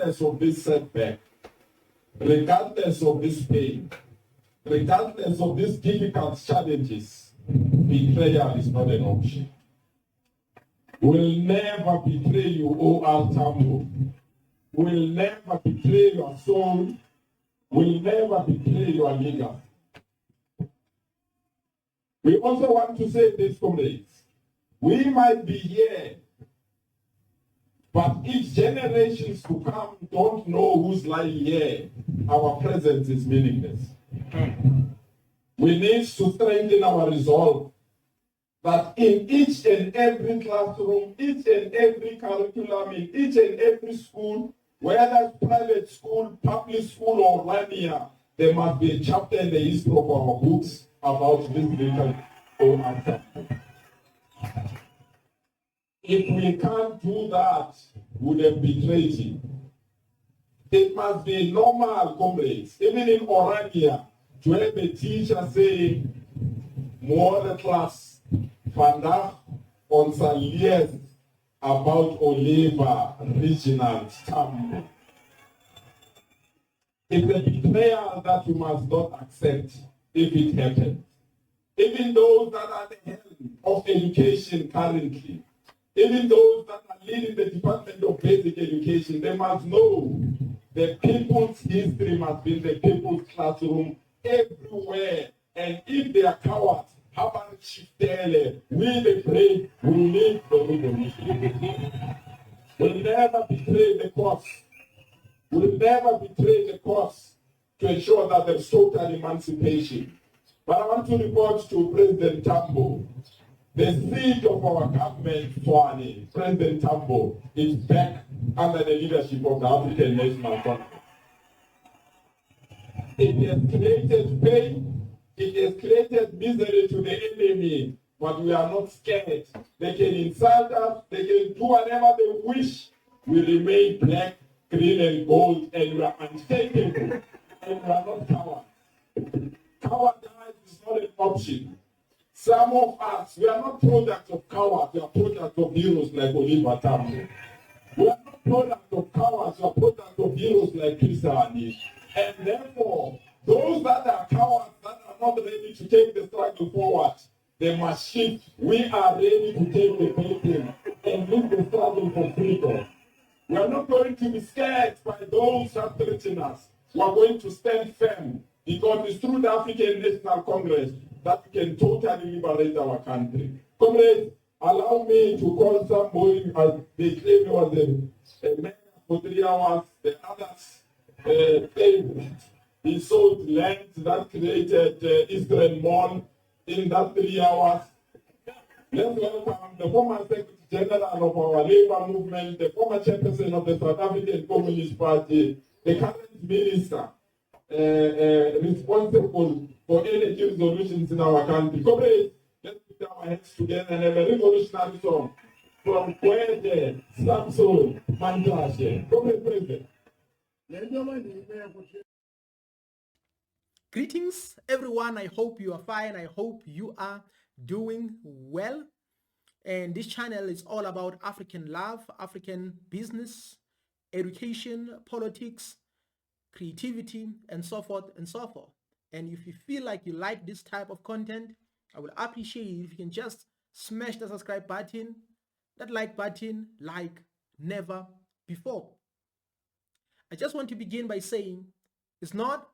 regardless of this setback, regardless of this pain, regardless of these difficult challenges, betrayal is not an option. We'll never betray you, O our Tambo. We'll never betray your soul. We'll never betray your leader. We also want to say this, comrades. We might be here, but if generations to come don't know who's lying here, our presence is meaningless. We need to strengthen our resolve that in each and every classroom, each and every curriculum, in each and every school, whether it's private school, public school, or Rania, there must be a chapter in the history of our books about this little or after. If we can't do that, we would have betrayed him. It must be normal, comrades, even in Orania, to have a teacher saying, more class, vandaag ons sal leer about Oliver Regional Tambo. It's a betrayal that we must not accept if it happens. Even those that are at the helm of education currently, even those that are leading the Department of Basic Education, they must know the people's history must be in the people's classroom everywhere. And if they are cowards, how about Chiftele? We the brave, we need the revolution. We'll never betray the cause. We'll never betray the cause to ensure that there's total emancipation. But I want to report to President Tambo. The seat of our government, Hani, President Tambo, is back under the leadership of the African National Congress. It has created pain. It has created misery to the enemy, but we are not scared. They can insult us, they can do whatever they wish. We remain black, green, and gold, and we are unshakable, and we are not cowards. Cowardice is not an option. Some of us, we are not products of cowards, we are products of heroes like Oliver Tambo. We are not products of cowards, we are products of heroes like Hani. And therefore, those that are cowards, that are not ready to take the struggle forward, they must shift. We are ready to take the beating and lead the struggle for freedom. We are not going to be scared by those that threaten us. We are going to stand firm because it's through the African National Congress that we can totally liberate our country. Comrades, allow me to call somebody, as they claim he was a man for 3 hours, the others claim he sold land that created Eastern Mall in that 3 hours. Let's welcome the former Secretary General of our labor movement, the former chairperson of the South African Communist Party, the current minister responsible for energy resolutions in our country. Comrades, let's put our heads together and have a revolutionary song from Kwede, Samson, Mantashe. Comrade President. Greetings, everyone. I hope you are fine. I hope you are doing well. And this channel is all about African love, African business, education, politics, creativity, and so forth and so forth. And if you feel like you like this type of content, I would appreciate it if you can just smash the subscribe button, that like button, like never before. I just want to begin by saying it's not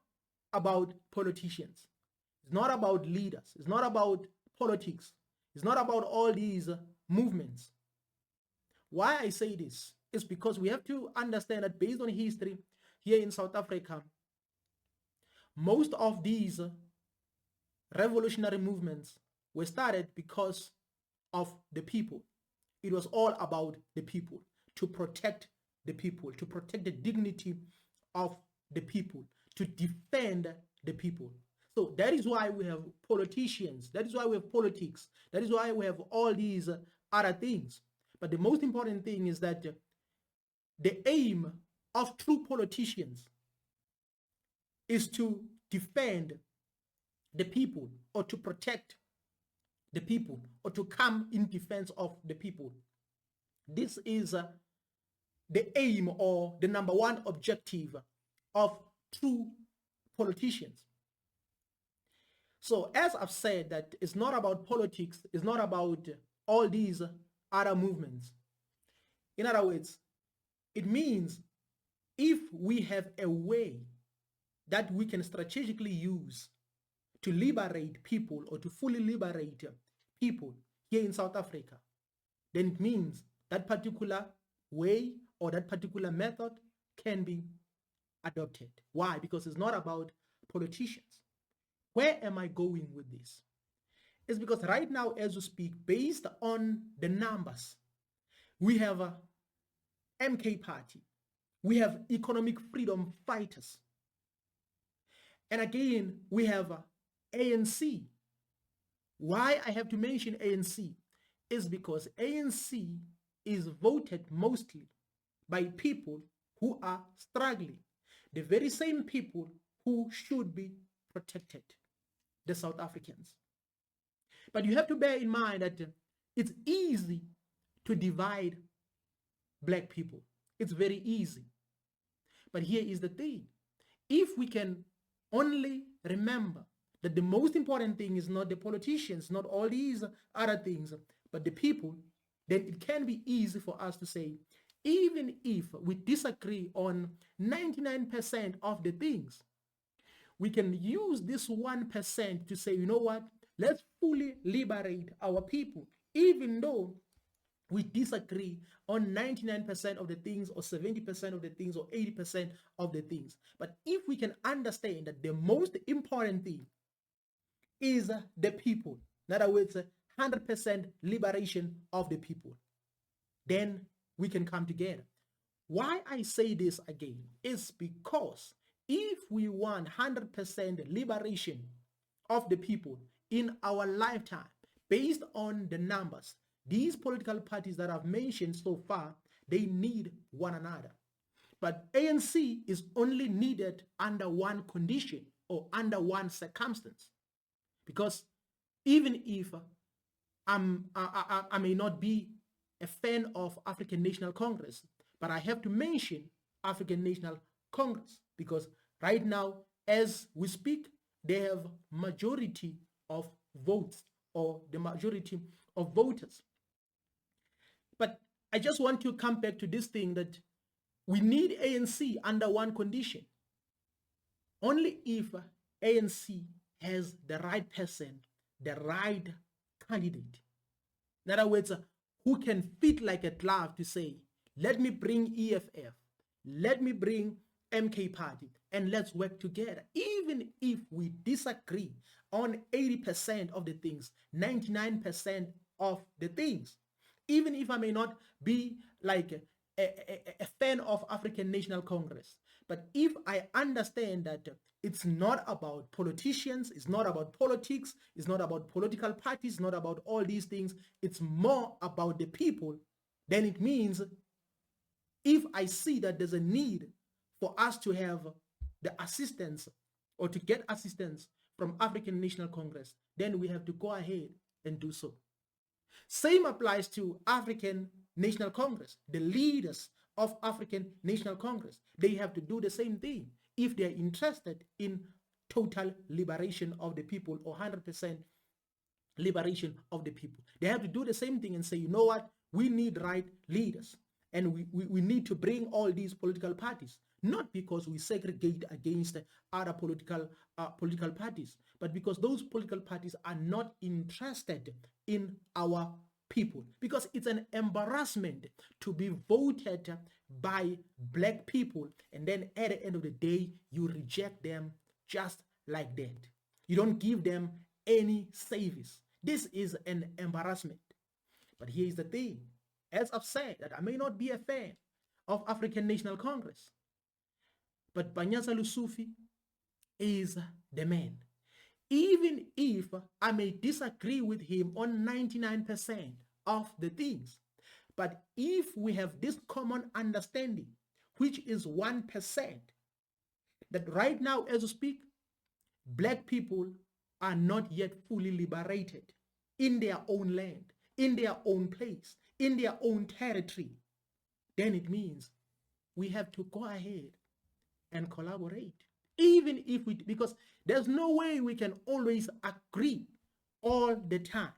about politicians. It's not about leaders. It's not about politics. It's not about all these movements. Why I say this is because we have to understand that based on history here in South Africa, most of these revolutionary movements were started because of the people. It was all about the people, to protect the people, to protect the dignity of the people, to defend the people. So that is why we have politicians. That is why we have politics. That is why we have all these other things. But the most important thing is that the aim of true politicians is to defend the people, or to protect the people, or to come in defense of the people. This is the aim or the number one objective of true politicians. So as I've said, that it's not about politics, it's not about all these other movements. In other words, it means if we have a way that we can strategically use to liberate people or to fully liberate people here in South Africa, then it means that particular way or that particular method can be adopted. Why? Because it's not about politicians. Where am I going with this? It's because right now, as we speak, based on the numbers, we have a MK party, we have economic freedom fighters, and again, we have ANC. Why I have to mention ANC is because ANC is voted mostly by people who are struggling, the very same people who should be protected, the South Africans. But you have to bear in mind that it's easy to divide black people. It's very easy. But here is the thing. If we can only remember that the most important thing is not the politicians, not all these other things, but the people, then it can be easy for us to say, even if we disagree on 99% of the things, we can use this 1% to say, you know what, let's fully liberate our people, even though we disagree on 99% of the things or 70% of the things or 80% of the things. But if we can understand that the most important thing is the people, in other words, 100% liberation of the people, then we can come together. Why I say this again is because if we want 100% liberation of the people in our lifetime, based on the numbers, these political parties that I've mentioned so far, they need one another. But ANC is only needed under one condition or under one circumstance. Because even if I may not be a fan of African National Congress, but I have to mention African National Congress because right now, as we speak, they have majority of votes or the majority of voters. But I just want to come back to this thing that we need ANC under one condition. Only if ANC has the right person, the right candidate. In other words, who can fit like a glove to say, let me bring EFF, let me bring MK Party, and let's work together. Even if we disagree on 80% of the things, 99% of the things, even if I may not be like a fan of African National Congress, but if I understand that it's not about politicians, it's not about politics, it's not about political parties, it's not about all these things, it's more about the people, then it means if I see that there's a need for us to have the assistance or to get assistance from African National Congress, then we have to go ahead and do so. Same applies to African National Congress. The leaders of African National Congress, they have to do the same thing if they're interested in total liberation of the people or 100% liberation of the people. They have to do the same thing and say, you know what, we need right leaders and we need to bring all these political parties, not because we segregate against other political parties, but because those political parties are not interested in our people, because it's an embarrassment to be voted by black people and then at the end of the day you reject them just like that. You don't give them any service. This is an embarrassment. But here's the thing, as I've said, that I may not be a fan of African National Congress, but Panyaza Lesufi is the man. Even if I may disagree with him on 99% of the things, but if we have this common understanding, which is 1%, that right now as we speak, black people are not yet fully liberated in their own land, in their own place, in their own territory, then it means we have to go ahead and collaborate. Even if we, because there's no way we can always agree all the time.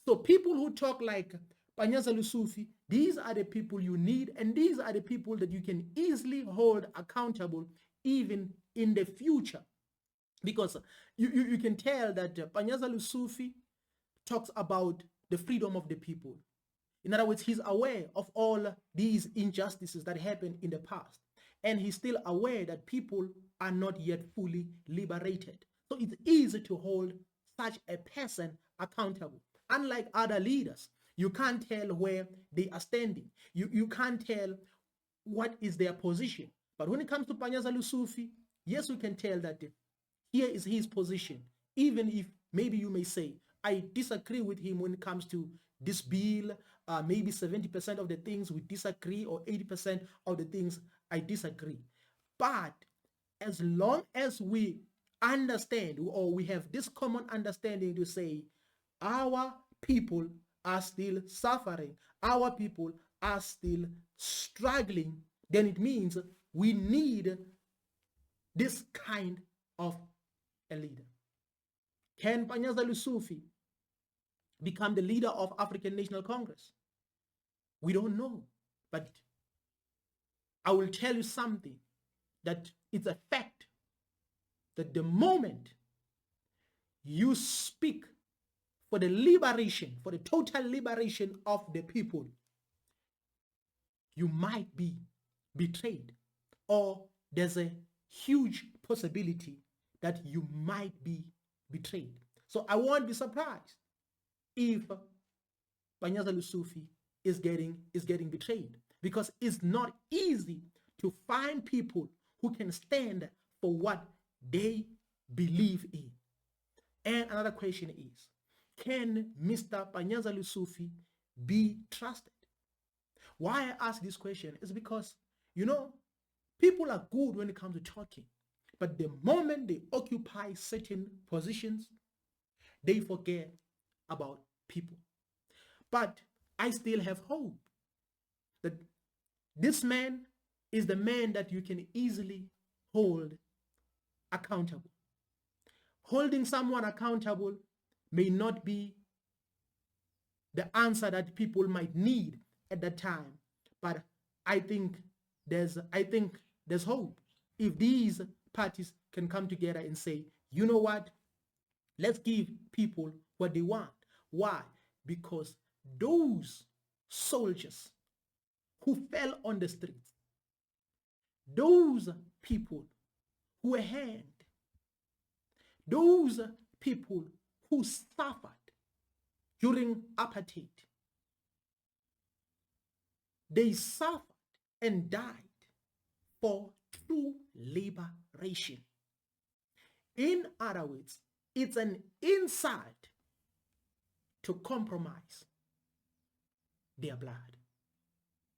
So people who talk like Panyaza Lesufi, these are the people you need, and these are the people that you can easily hold accountable even in the future. Because you can tell that Panyaza Lesufi talks about the freedom of the people. In other words, he's aware of all these injustices that happened in the past. And he's still aware that people are not yet fully liberated. So it's easy to hold such a person accountable. Unlike other leaders, you can't tell where they are standing. You can't tell what is their position. But when it comes to Panyaza Lesufi, yes, we can tell that here is his position. Even if maybe you may say, I disagree with him when it comes to this bill, maybe 70% of the things we disagree, or 80% of the things I disagree. But as long as we understand, or we have this common understanding to say, our people are still suffering, our people are still struggling, then it means we need this kind of a leader. Can Panyaza Lesufi become the leader of African National Congress? We don't know. But I will tell you something, that it's a fact that the moment you speak for the liberation, for the total liberation of the people, you might be betrayed, or there's a huge possibility that you might be betrayed. So I won't be surprised if Panyaza Lesufi is getting betrayed, because it's not easy to find people who can stand for what they believe in. And another question is, can Mr. Panyaza Lesufi be trusted? Why I ask this question is because, people are good when it comes to talking, but the moment they occupy certain positions, they forget about people. But I still have hope that this man is the man that you can easily hold accountable. Holding someone accountable may not be the answer that people might need at that time, but I think there's hope if these parties can come together and say, you know what, let's give people what they want. Why? Because those soldiers who fell on the streets, those people who were hanged, those people who suffered during apartheid, they suffered and died for true liberation. In other words, it's an insult to compromise their blood.